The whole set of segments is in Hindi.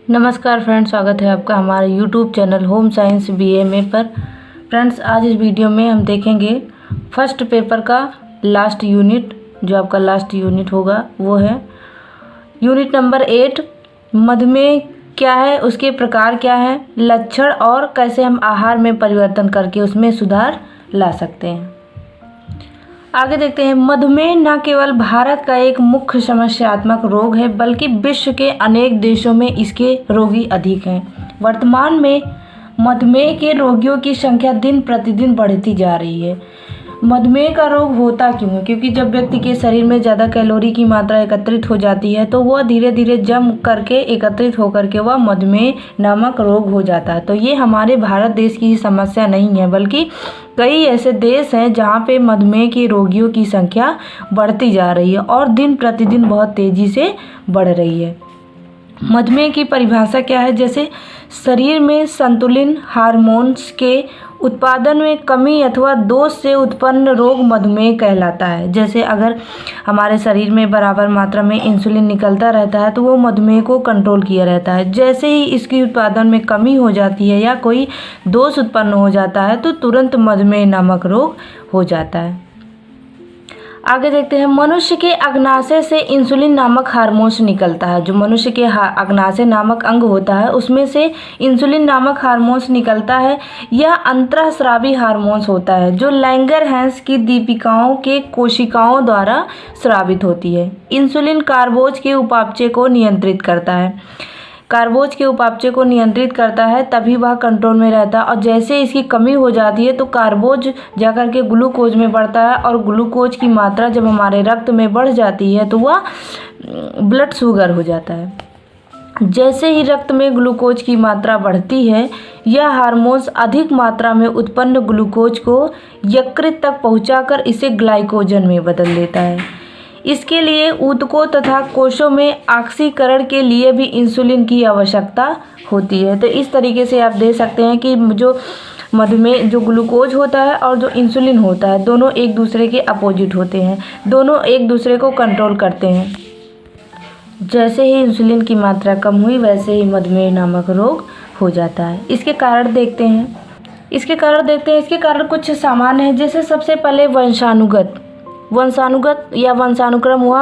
नमस्कार फ्रेंड्स, स्वागत है आपका हमारे YouTube channel home science BMA पर। फ्रेंड्स, आज इस वीडियो में हम देखेंगे फर्स्ट पेपर का लास्ट यूनिट। जो आपका लास्ट यूनिट होगा वो है यूनिट नंबर 8, मधुमेह क्या है, उसके प्रकार क्या है, लक्षण और कैसे हम आहार में परिवर्तन करके उसमें सुधार ला सकते हैं। आगे देखते हैं। मधुमेह न केवल भारत का एक मुख्य समस्यात्मक रोग है, बल्कि विश्व के अनेक देशों में इसके रोगी अधिक हैं। वर्तमान में मधुमेह के रोगियों की संख्या दिन प्रतिदिन बढ़ती जा रही है। मधुमेह का रोग होता क्यों है? क्योंकि जब व्यक्ति के शरीर में ज़्यादा कैलोरी की मात्रा एकत्रित हो जाती है तो वह धीरे धीरे जम करके एकत्रित होकर के वह मधुमेह नामक रोग हो जाता है। तो ये हमारे भारत देश की समस्या नहीं है, बल्कि कई ऐसे देश हैं जहाँ पे मधुमेह के रोगियों की संख्या बढ़ती जा रही है और दिन प्रतिदिन बहुत तेज़ी से बढ़ रही है। मधुमेह की परिभाषा क्या है? जैसे शरीर में संतुलित हार्मोन्स के उत्पादन में कमी अथवा दोष से उत्पन्न रोग मधुमेह कहलाता है। जैसे अगर हमारे शरीर में बराबर मात्रा में इंसुलिन निकलता रहता है तो वो मधुमेह को कंट्रोल किया रहता है। जैसे ही इसकी उत्पादन में कमी हो जाती है या कोई दोष उत्पन्न हो जाता है तो तुरंत मधुमेह नामक रोग हो जाता है। आगे देखते हैं। मनुष्य के अग्नाशय से इंसुलिन नामक हार्मोन्स निकलता है। जो मनुष्य के अग्नाशय नामक अंग होता है उसमें से इंसुलिन नामक हार्मोन्स निकलता है। यह अंतःस्रावी हार्मोन्स होता है जो लैंगरहैंस की दीपिकाओं के कोशिकाओं द्वारा स्रावित होती है। इंसुलिन कार्बोज के उपापचय को नियंत्रित करता है। कार्बोज के उपापचय को नियंत्रित करता है, तभी वह कंट्रोल में रहता है। और जैसे इसकी कमी हो जाती है तो कार्बोज जाकर के ग्लूकोज में बढ़ता है और ग्लूकोज की मात्रा जब हमारे रक्त में बढ़ जाती है तो वह ब्लड शुगर हो जाता है। जैसे ही रक्त में ग्लूकोज की मात्रा बढ़ती है, यह हार्मोन्स अधिक मात्रा में उत्पन्न ग्लूकोज को यकृत तक पहुंचाकर इसे ग्लाइकोजन में बदल देता है। इसके लिए ऊतकों तथा कोशों में ऑक्सीकरण के लिए भी इंसुलिन की आवश्यकता होती है। तो इस तरीके से आप देख सकते हैं कि जो मधुमेह जो ग्लूकोज होता है और जो इंसुलिन होता है दोनों एक दूसरे के अपोजिट होते हैं, दोनों एक दूसरे को कंट्रोल करते हैं। जैसे ही इंसुलिन की मात्रा कम हुई वैसे ही मधुमेह नामक रोग हो जाता है। इसके कारण देखते हैं। इसके कारण कुछ सामान्य हैं। जैसे सबसे पहले वंशानुगत या वंशानुक्रम हुआ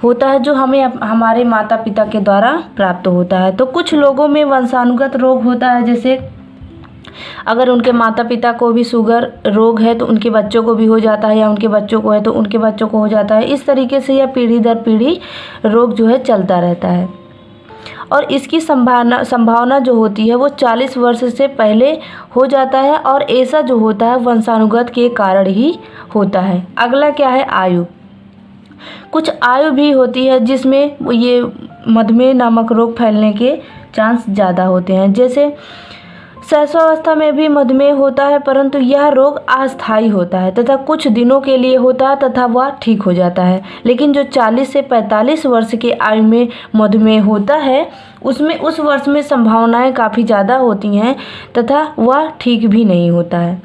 होता है जो हमें हमारे माता पिता के द्वारा प्राप्त होता है। तो कुछ लोगों में वंशानुगत रोग होता है। जैसे अगर उनके माता पिता को भी शुगर रोग है तो उनके बच्चों को भी हो जाता है, या उनके बच्चों को है तो उनके बच्चों को हो जाता है। इस तरीके से यह पीढ़ी दर पीढ़ी रोग जो है चलता रहता है। और इसकी संभावना जो होती है वो 40 वर्ष से पहले हो जाता है और ऐसा जो होता है वंशानुगत के कारण ही होता है। अगला क्या है? आयु। कुछ आयु भी होती है जिसमें ये मधुमेह नामक रोग फैलने के चांस ज़्यादा होते हैं। जैसे शैशवावस्था में भी मधुमेह होता है, परंतु यह रोग अस्थायी होता है तथा कुछ दिनों के लिए होता है तथा वह ठीक हो जाता है। लेकिन जो 40 से 45 वर्ष के आयु में मधुमेह होता है उसमें उस वर्ष में संभावनाएं काफ़ी ज़्यादा होती हैं तथा वह ठीक भी नहीं होता है।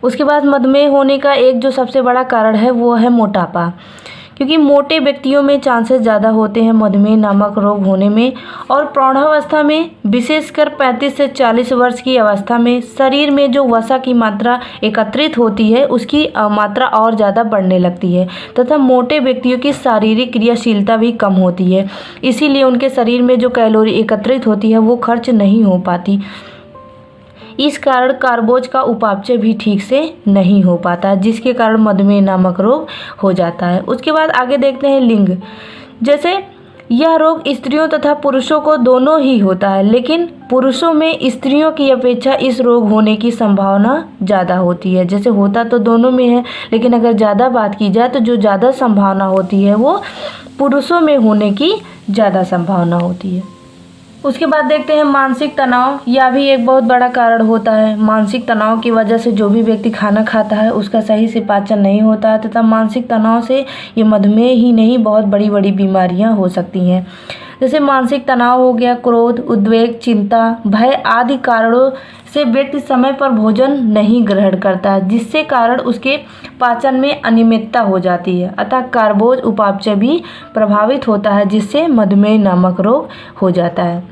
उसके बाद मधुमेह होने का एक जो सबसे बड़ा कारण है वो है मोटापा, क्योंकि मोटे व्यक्तियों में चांसेस ज़्यादा होते हैं मधुमेह नामक रोग होने में। और प्रौढ़ावस्था में, विशेषकर 35 से 40 वर्ष की अवस्था में शरीर में जो वसा की मात्रा एकत्रित होती है उसकी मात्रा और ज़्यादा बढ़ने लगती है तथा मोटे व्यक्तियों की शारीरिक क्रियाशीलता भी कम होती है। इसीलिए उनके शरीर में जो कैलोरी एकत्रित होती है वो खर्च नहीं हो पाती। इस कारण कार्बोज का उपापचय भी ठीक से नहीं हो पाता, जिसके कारण मधुमेह नामक रोग हो जाता है। उसके बाद आगे देखते हैं लिंग। जैसे यह रोग स्त्रियों तथा पुरुषों को दोनों ही होता है, लेकिन पुरुषों में स्त्रियों की अपेक्षा इस रोग होने की संभावना ज़्यादा होती है। जैसे होता तो दोनों में है, लेकिन अगर ज़्यादा बात की जाए तो जो ज़्यादा संभावना होती है वो पुरुषों में होने की ज़्यादा संभावना होती है। उसके बाद देखते हैं मानसिक तनाव। यह भी एक बहुत बड़ा कारण होता है। मानसिक तनाव की वजह से जो भी व्यक्ति खाना खाता है उसका सही से पाचन नहीं होता है तथा मानसिक तनाव से ये मधुमेह ही नहीं बहुत बड़ी बड़ी बीमारियां हो सकती हैं। जैसे मानसिक तनाव हो गया, क्रोध, उद्वेग, चिंता, भय आदि कारणों से व्यक्ति समय पर भोजन नहीं ग्रहण करता है, जिससे कारण उसके पाचन में अनियमितता हो जाती है। अतः कार्बोज उपापचय भी प्रभावित होता है, जिससे मधुमेह नामक रोग हो जाता है।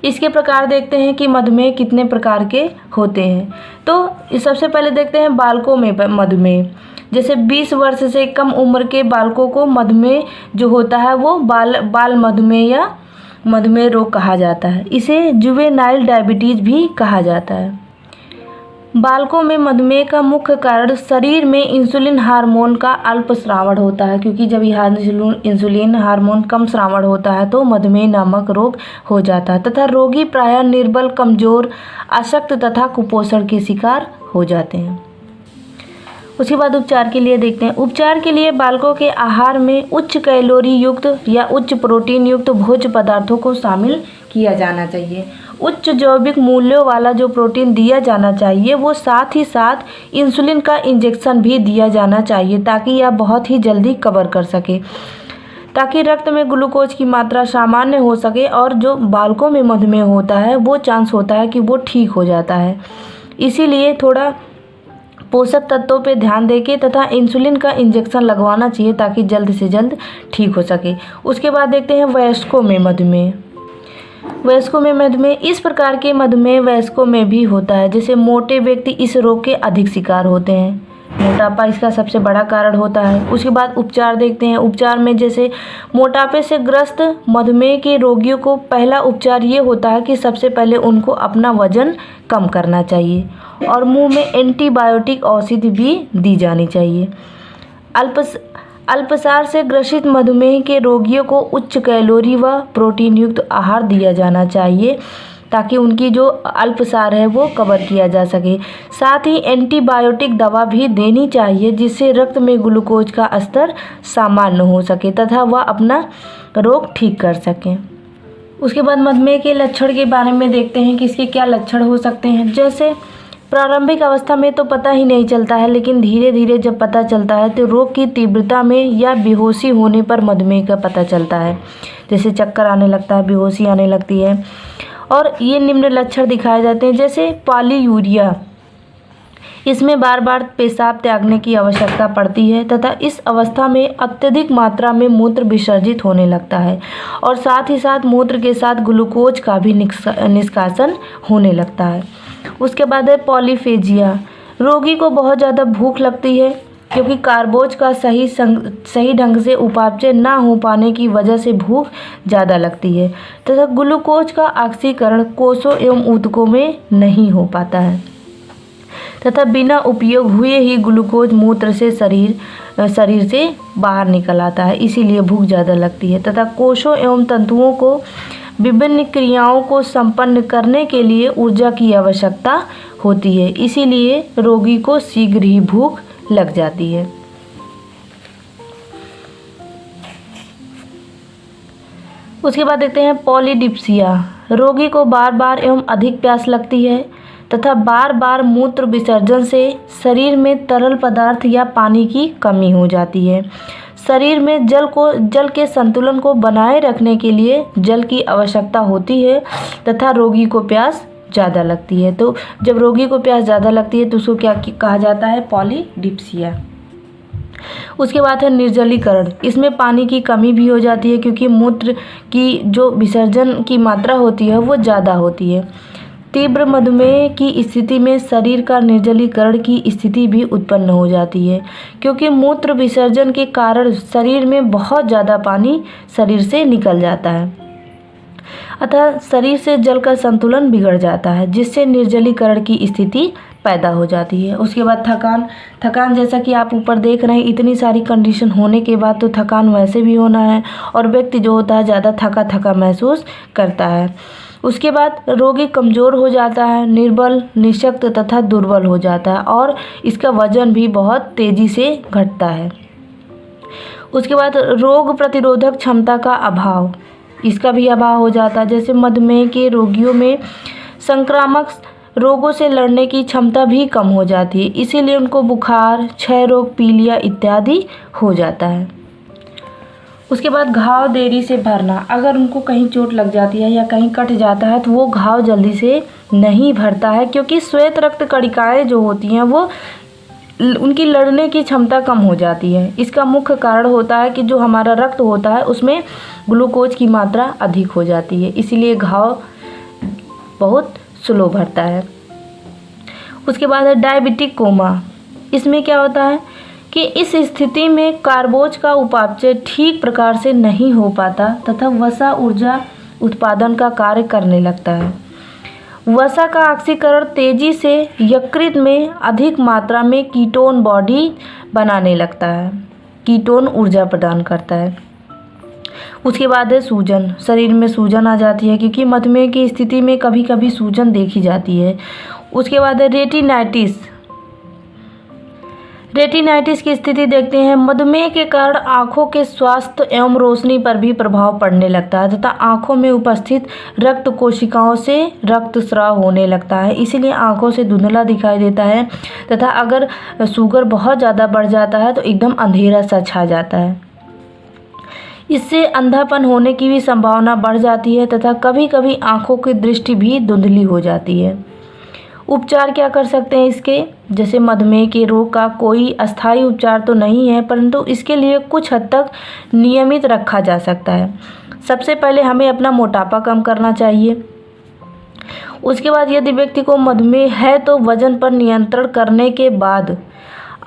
इसके प्रकार देखते हैं कि मधुमेह कितने प्रकार के होते हैं। तो सबसे पहले देखते हैं बालकों में मधुमेह। जैसे 20 वर्ष से कम उम्र के बालकों को मधुमेह जो होता है वो बाल मधुमेह या मधुमेह रोग कहा जाता है। इसे जुवेनाइल डायबिटीज़ भी कहा जाता है। बालकों में मधुमेह का मुख्य कारण शरीर में इंसुलिन हार्मोन का अल्प स्रावण होता है, क्योंकि जब यह इंसुलिन हार्मोन कम स्रावण होता है तो मधुमेह नामक रोग हो जाता है तथा रोगी प्रायः निर्बल, कमजोर, अशक्त तथा कुपोषण के शिकार हो जाते हैं। उसके बाद उपचार के लिए देखते हैं। उपचार के लिए बालकों के आहार में उच्च कैलोरी युक्त या उच्च प्रोटीन युक्त भोज्य पदार्थों को शामिल किया जाना चाहिए। उच्च जैविक मूल्यों वाला जो प्रोटीन दिया जाना चाहिए वो साथ ही साथ इंसुलिन का इंजेक्शन भी दिया जाना चाहिए, ताकि यह बहुत ही जल्दी कवर कर सके, ताकि रक्त में ग्लूकोज की मात्रा सामान्य हो सके। और जो बालकों में मधुमेह होता है वो चांस होता है कि वो ठीक हो जाता है। इसीलिए थोड़ा पोषक तत्वों पे ध्यान देके तथा इंसुलिन का इंजेक्शन लगवाना चाहिए, ताकि जल्द से जल्द ठीक हो सके। उसके बाद देखते हैं वयस्कों में मधुमेह। वयस्कों में मधुमेह, इस प्रकार के मधुमेह वयस्कों में भी होता है। जैसे मोटे व्यक्ति इस रोग के अधिक शिकार होते हैं, मोटापा इसका सबसे बड़ा कारण होता है। उसके बाद उपचार देखते हैं। उपचार में जैसे मोटापे से ग्रस्त मधुमेह के रोगियों को पहला उपचार ये होता है कि सबसे पहले उनको अपना वजन कम करना चाहिए और मुंह में एंटीबायोटिक औषधि भी दी जानी चाहिए। अल्पसार से ग्रसित मधुमेह के रोगियों को उच्च कैलोरी व प्रोटीन युक्त आहार दिया जाना चाहिए, ताकि उनकी जो अल्पसार है वो कवर किया जा सके। साथ ही एंटीबायोटिक दवा भी देनी चाहिए, जिससे रक्त में ग्लूकोज का स्तर सामान्य हो सके तथा वह अपना रोग ठीक कर सकें। उसके बाद मधुमेह के लक्षण के बारे में देखते हैं कि इसके क्या लक्षण हो सकते हैं। जैसे प्रारंभिक अवस्था में तो पता ही नहीं चलता है, लेकिन धीरे धीरे जब पता चलता है तो रोग की तीव्रता में या बेहोशी होने पर मधुमेह का पता चलता है। जैसे चक्कर आने लगता है, बेहोशी आने लगती है। और ये निम्न लक्षण दिखाए जाते हैं। जैसे पॉलीयूरिया, इसमें बार बार पेशाब त्यागने की आवश्यकता पड़ती है तथा इस अवस्था में अत्यधिक मात्रा में मूत्र विसर्जित होने लगता है और साथ ही साथ मूत्र के साथ ग्लूकोज का भी निष्कासन होने लगता है। उसके बाद है पॉलीफेजिया। रोगी को बहुत ज़्यादा भूख लगती है, क्योंकि कार्बोज का सही ढंग से उपापचय ना हो पाने की वजह से भूख ज़्यादा लगती है तथा ग्लूकोज का ऑक्सीकरण कोषों एवं ऊतकों में नहीं हो पाता है तथा बिना उपयोग हुए ही ग्लूकोज मूत्र से शरीर से बाहर निकल आता है। इसीलिए भूख ज़्यादा लगती है तथा कोषों एवं तंतुओं को विभिन्न क्रियाओं को संपन्न करने के लिए ऊर्जा की आवश्यकता होती है। इसीलिए रोगी को शीघ्र ही भूख लग जाती है। उसके बाद देखते हैं पॉलीडिप्सिया। रोगी को बार बार एवं अधिक प्यास लगती है तथा बार बार मूत्र विसर्जन से शरीर में तरल पदार्थ या पानी की कमी हो जाती है। शरीर में जल के संतुलन को बनाए रखने के लिए जल की आवश्यकता होती है तथा रोगी को प्यास ज़्यादा लगती है। तो जब रोगी को प्यास ज़्यादा लगती है तो उसको क्या कहा जाता है? पॉलीडिप्सिया। उसके बाद है निर्जलीकरण। इसमें पानी की कमी भी हो जाती है, क्योंकि मूत्र की जो विसर्जन की मात्रा होती है वो ज़्यादा होती है। तीव्र मधुमेह की स्थिति में शरीर का निर्जलीकरण की स्थिति भी उत्पन्न हो जाती है, क्योंकि मूत्र विसर्जन के कारण शरीर में बहुत ज़्यादा पानी शरीर से निकल जाता है, अतः शरीर से जल का संतुलन बिगड़ जाता है, जिससे निर्जलीकरण की स्थिति पैदा हो जाती है। उसके बाद थकान जैसा कि आप ऊपर देख रहे हैं, इतनी सारी कंडीशन होने के बाद तो थकान वैसे भी होना है और व्यक्ति जो होता है ज़्यादा थका महसूस करता है। उसके बाद रोगी कमज़ोर हो जाता है, निर्बल, निःशक्त तथा दुर्बल हो जाता है और इसका वजन भी बहुत तेज़ी से घटता है। उसके बाद रोग प्रतिरोधक क्षमता का अभाव, इसका भी अभाव हो जाता है। जैसे मधुमेह के रोगियों में संक्रामक रोगों से लड़ने की क्षमता भी कम हो जाती है, इसीलिए उनको बुखार, क्षय रोग, पीलिया इत्यादि हो जाता है। उसके बाद घाव देरी से भरना, अगर उनको कहीं चोट लग जाती है या कहीं कट जाता है तो वो घाव जल्दी से नहीं भरता है, क्योंकि श्वेत रक्त कणिकाएं जो होती हैं वो उनकी लड़ने की क्षमता कम हो जाती है। इसका मुख्य कारण होता है कि जो हमारा रक्त होता है उसमें ग्लूकोज की मात्रा अधिक हो जाती है, इसीलिए घाव बहुत स्लो भरता है। उसके बाद है डायबिटिक कोमा। इसमें क्या होता है कि इस स्थिति में कार्बोज का उपापचय ठीक प्रकार से नहीं हो पाता तथा वसा ऊर्जा उत्पादन का कार्य करने लगता है। वसा का ऑक्सीकरण तेजी से यकृत में अधिक मात्रा में कीटोन बॉडी बनाने लगता है, कीटोन ऊर्जा प्रदान करता है। उसके बाद है सूजन, शरीर में सूजन आ जाती है, क्योंकि मधुमेह की स्थिति में कभी कभी सूजन देखी जाती है। उसके बाद है रेटिनाइटिस। रेटिनाइटिस की स्थिति देखते हैं। मधुमेह के कारण आँखों के स्वास्थ्य एवं रोशनी पर भी प्रभाव पड़ने लगता है तथा आँखों में उपस्थित रक्त कोशिकाओं से रक्तस्राव होने लगता है, इसीलिए आँखों से धुंधला दिखाई देता है तथा अगर शुगर बहुत ज़्यादा बढ़ जाता है तो एकदम अंधेरा सा छा जाता है। इससे अंधापन होने की भी संभावना बढ़ जाती है तथा कभी कभी आँखों की दृष्टि भी धुंधली हो जाती है। उपचार क्या कर सकते हैं इसके, जैसे मधुमेह के रोग का कोई अस्थायी उपचार तो नहीं है, परंतु इसके लिए कुछ हद तक नियमित रखा जा सकता है। सबसे पहले हमें अपना मोटापा कम करना चाहिए। उसके बाद यदि व्यक्ति को मधुमेह है तो वजन पर नियंत्रण करने के बाद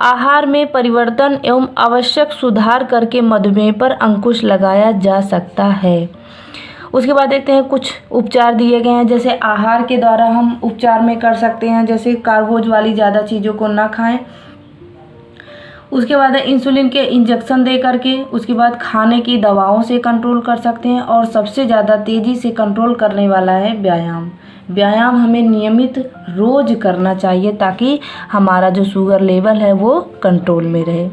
आहार में परिवर्तन एवं आवश्यक सुधार करके मधुमेह पर अंकुश लगाया जा सकता है। उसके बाद देखते हैं कुछ उपचार दिए गए हैं, जैसे आहार के द्वारा हम उपचार में कर सकते हैं, जैसे कार्बोज वाली ज़्यादा चीज़ों को ना खाएं। उसके बाद इंसुलिन के इंजेक्शन दे करके, उसके बाद खाने की दवाओं से कंट्रोल कर सकते हैं, और सबसे ज़्यादा तेज़ी से कंट्रोल करने वाला है व्यायाम। व्यायाम हमें नियमित रोज़ करना चाहिए ताकि हमारा जो शुगर लेवल है वो कंट्रोल में रहे।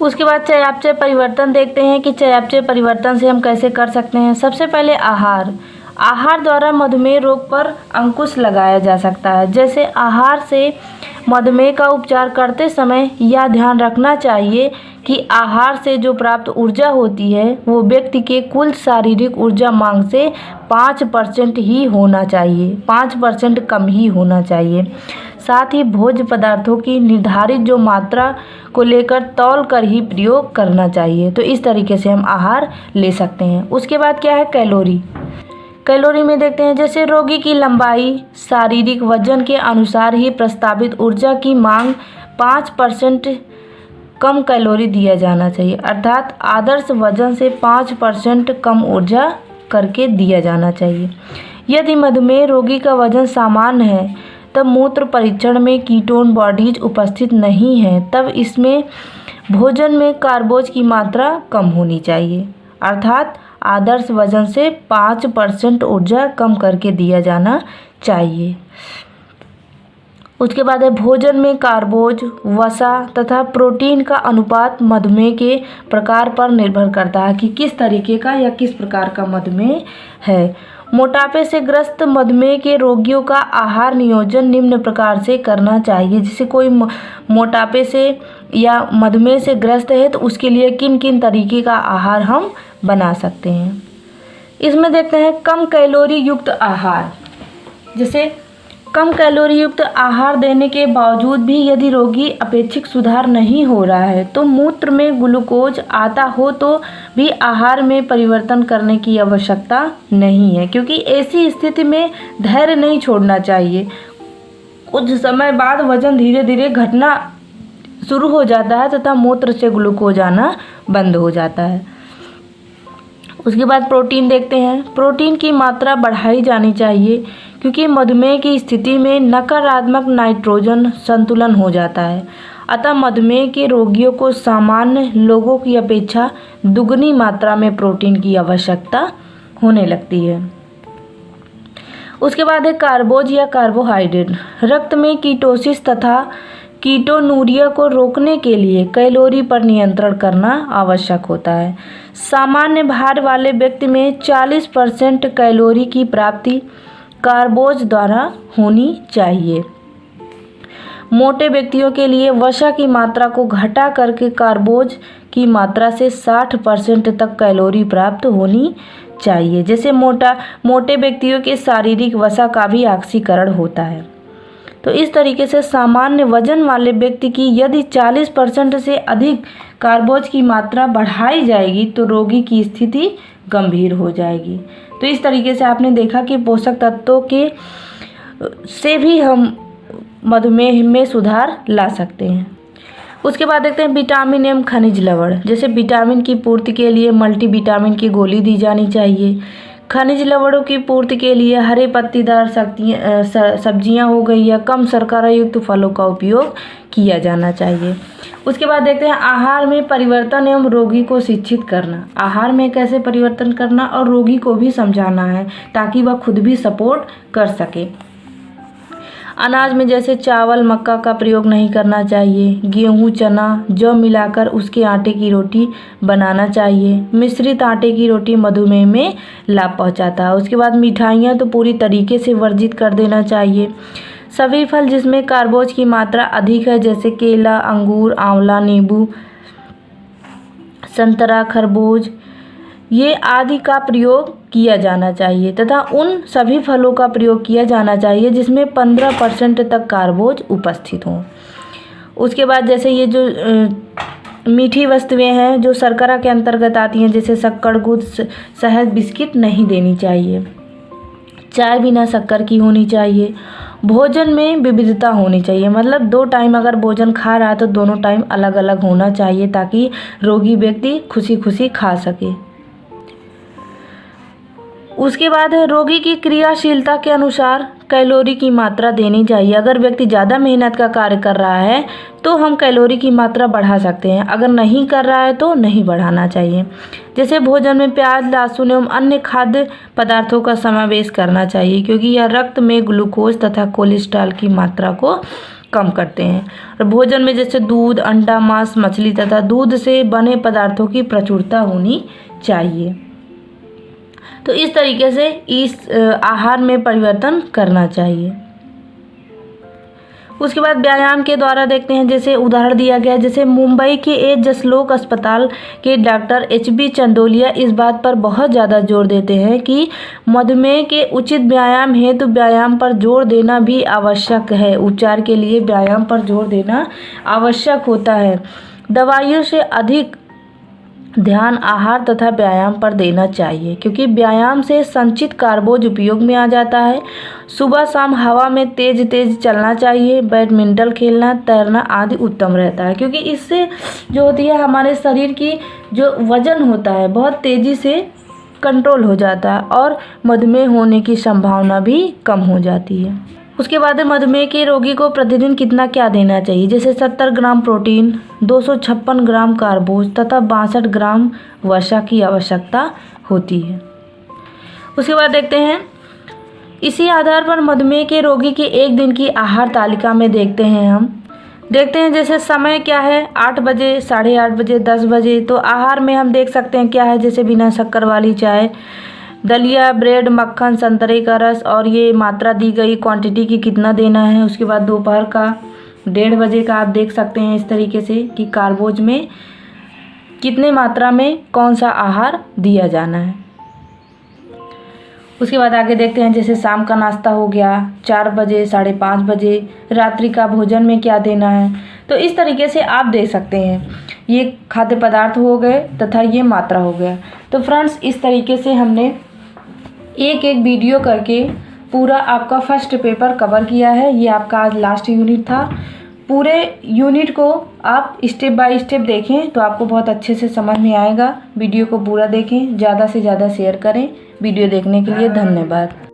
उसके बाद चयापचय परिवर्तन देखते हैं कि चयापचय परिवर्तन से हम कैसे कर सकते हैं। सबसे पहले आहार द्वारा मधुमेह रोग पर अंकुश लगाया जा सकता है। जैसे आहार से मधुमेह का उपचार करते समय यह ध्यान रखना चाहिए कि आहार से जो प्राप्त ऊर्जा होती है वो व्यक्ति के कुल शारीरिक ऊर्जा मांग से 5% ही होना चाहिए, 5% कम ही होना चाहिए। साथ ही भोज्य पदार्थों की निर्धारित जो मात्रा को लेकर तौल कर ही प्रयोग करना चाहिए। तो इस तरीके से हम आहार ले सकते हैं। उसके बाद क्या है कैलोरी में देखते हैं, जैसे रोगी की लंबाई शारीरिक वजन के अनुसार ही प्रस्तावित ऊर्जा की मांग 5% कम कैलोरी दिया जाना चाहिए, अर्थात आदर्श वजन से 5% कम ऊर्जा करके दिया जाना चाहिए। यदि मधुमेह रोगी का वजन सामान्य है तब मूत्र परीक्षण में कीटोन बॉडीज उपस्थित नहीं है, तब इसमें भोजन में कार्बोज की मात्रा कम होनी चाहिए, अर्थात आदर्श वजन से 5% ऊर्जा कम करके दिया जाना चाहिए। उसके बाद है भोजन में कार्बोज, वसा तथा प्रोटीन का अनुपात मधुमेह के प्रकार पर निर्भर करता है कि किस तरीके का या किस प्रकार का मधुमेह है। मोटापे से ग्रस्त मधुमेह के रोगियों का आहार नियोजन निम्न प्रकार से करना चाहिए। जैसे कोई मोटापे से या मधुमेह से ग्रस्त है तो उसके लिए किन किन तरीके का आहार हम बना सकते हैं। इसमें देखते हैं कम कैलोरी युक्त आहार। जैसे कम कैलोरी युक्त आहार देने के बावजूद भी यदि रोगी अपेक्षित सुधार नहीं हो रहा है तो मूत्र में ग्लूकोज आता हो तो भी आहार में परिवर्तन करने की आवश्यकता नहीं है, क्योंकि ऐसी स्थिति में धैर्य नहीं छोड़ना चाहिए। कुछ समय बाद वजन धीरे धीरे घटना शुरू हो जाता है तथा मूत्र से ग्लूकोज आना बंद हो जाता है। उसके बाद प्रोटीन देखते हैं। प्रोटीन की मात्रा बढ़ाई जानी चाहिए, क्योंकि मधुमेह की स्थिति में नकारात्मक नाइट्रोजन संतुलन हो जाता है, अतः मधुमेह के रोगियों को सामान्य लोगों की अपेक्षा दुगनी मात्रा में प्रोटीन की आवश्यकता होने लगती है। उसके बाद है कार्बोज या कार्बोहाइड्रेट। रक्त में कीटोसिस तथा कीटोनूरिया को रोकने के लिए कैलोरी पर नियंत्रण करना आवश्यक होता है। सामान्य भार वाले व्यक्ति में 40% कैलोरी की प्राप्ति कार्बोज द्वारा होनी चाहिए। मोटे व्यक्तियों के लिए वसा की मात्रा को घटा करके कार्बोज की मात्रा से 60% तक कैलोरी प्राप्त होनी चाहिए। जैसे मोटे व्यक्तियों के शारीरिक वसा का भी ऑक्सीकरण होता है। तो इस तरीके से सामान्य वजन वाले व्यक्ति की यदि 40% से अधिक कार्बोज की मात्रा बढ़ाई जाएगी तो रोगी की स्थिति गंभीर हो जाएगी। तो इस तरीके से आपने देखा कि पोषक तत्वों के से भी हम मधुमेह में सुधार ला सकते हैं। उसके बाद देखते हैं विटामिन एवं खनिज लवण। जैसे विटामिन की पूर्ति के लिए मल्टीविटामिन की गोली दी जानी चाहिए। खनिज लवणों की पूर्ति के लिए हरे पत्तीदार सब्जियां हो गई या कम शर्करा युक्त फलों का उपयोग किया जाना चाहिए। उसके बाद देखते हैं आहार में परिवर्तन एवं रोगी को शिक्षित करना। आहार में कैसे परिवर्तन करना और रोगी को भी समझाना है ताकि वह खुद भी सपोर्ट कर सके। अनाज में जैसे चावल मक्का का प्रयोग नहीं करना चाहिए। गेहूँ चना जौ मिलाकर उसके आटे की रोटी बनाना चाहिए। मिश्रित आटे की रोटी मधुमेह में लाभ पहुंचाता है। उसके बाद मिठाइयाँ तो पूरी तरीके से वर्जित कर देना चाहिए। सभी फल जिसमें कार्बोज की मात्रा अधिक है जैसे केला अंगूर आंवला नींबू संतरा खरबूज ये आदि का प्रयोग किया जाना चाहिए तथा उन सभी फलों का प्रयोग किया जाना चाहिए जिसमें 15% तक कार्बोज उपस्थित हों। उसके बाद जैसे ये जो मीठी वस्तुएं हैं जो शर्करा के अंतर्गत आती हैं जैसे शक्कर गुड़ शहद बिस्किट नहीं देनी चाहिए। चाय बिना शक्कर की होनी चाहिए। भोजन में विविधता होनी चाहिए, मतलब 2 टाइम अगर भोजन खा रहा है तो दोनों टाइम अलग अलग होना चाहिए ताकि रोगी व्यक्ति खुशी खुशी खा सके। उसके बाद है रोगी की क्रियाशीलता के अनुसार कैलोरी की मात्रा देनी चाहिए। अगर व्यक्ति ज़्यादा मेहनत का कार्य कर रहा है तो हम कैलोरी की मात्रा बढ़ा सकते हैं, अगर नहीं कर रहा है तो नहीं बढ़ाना चाहिए। जैसे भोजन में प्याज लहसुन एवं अन्य खाद्य पदार्थों का समावेश करना चाहिए क्योंकि यह रक्त में ग्लूकोज तथा कोलेस्ट्रॉल की मात्रा को कम करते हैं। और भोजन में जैसे दूध अंडा मांस मछली तथा दूध से बने पदार्थों की प्रचुरता होनी चाहिए। तो इस तरीके से इस आहार में परिवर्तन करना चाहिए। उसके बाद व्यायाम के द्वारा देखते हैं जैसे उदाहरण दिया गया जैसे मुंबई के एच जसलोक अस्पताल के डॉक्टर HB चंदोलिया इस बात पर बहुत ज़्यादा जोर देते हैं कि मधुमेह के उचित व्यायाम हेतु व्यायाम पर जोर देना भी आवश्यक है। उपचार के लिए व्यायाम पर जोर देना आवश्यक होता है। दवाइयों से अधिक ध्यान आहार तथा व्यायाम पर देना चाहिए क्योंकि व्यायाम से संचित कार्बोज उपयोग में आ जाता है। सुबह शाम हवा में तेज तेज चलना चाहिए। बैडमिंटन खेलना तैरना आदि उत्तम रहता है क्योंकि इससे जो होती है हमारे शरीर की जो वजन होता है बहुत तेज़ी से कंट्रोल हो जाता है और मधुमेह होने की संभावना भी कम हो जाती है। उसके बाद मधुमेह के रोगी को प्रतिदिन कितना क्या देना चाहिए जैसे 70 ग्राम प्रोटीन 256 ग्राम कार्बोज तथा 62 ग्राम वसा की आवश्यकता होती है। उसके बाद देखते हैं इसी आधार पर मधुमेह के रोगी की एक दिन की आहार तालिका में देखते हैं जैसे समय क्या है 8 बजे 8:30 बजे 10 बजे। तो आहार में हम देख सकते हैं क्या है जैसे बिना शक्कर वाली चाय दलिया ब्रेड मक्खन संतरे का रस और ये मात्रा दी गई क्वांटिटी की कितना देना है। उसके बाद दोपहर का 1:30 बजे का आप देख सकते हैं इस तरीके से कि कार्बोज में कितने मात्रा में कौन सा आहार दिया जाना है। उसके बाद आगे देखते हैं जैसे शाम का नाश्ता हो गया 4 बजे 5:30 बजे। रात्रि का भोजन में क्या देना है। तो इस तरीके से आप देख सकते हैं ये खाद्य पदार्थ हो गए तथा ये मात्रा हो गया। तो फ्रेंड्स इस तरीके से हमने एक एक वीडियो करके पूरा आपका फर्स्ट पेपर कवर किया है। ये आपका आज लास्ट यूनिट था। पूरे यूनिट को आप स्टेप बाय स्टेप देखें तो आपको बहुत अच्छे से समझ में आएगा। वीडियो को पूरा देखें, ज़्यादा से ज़्यादा शेयर करें। वीडियो देखने के लिए धन्यवाद।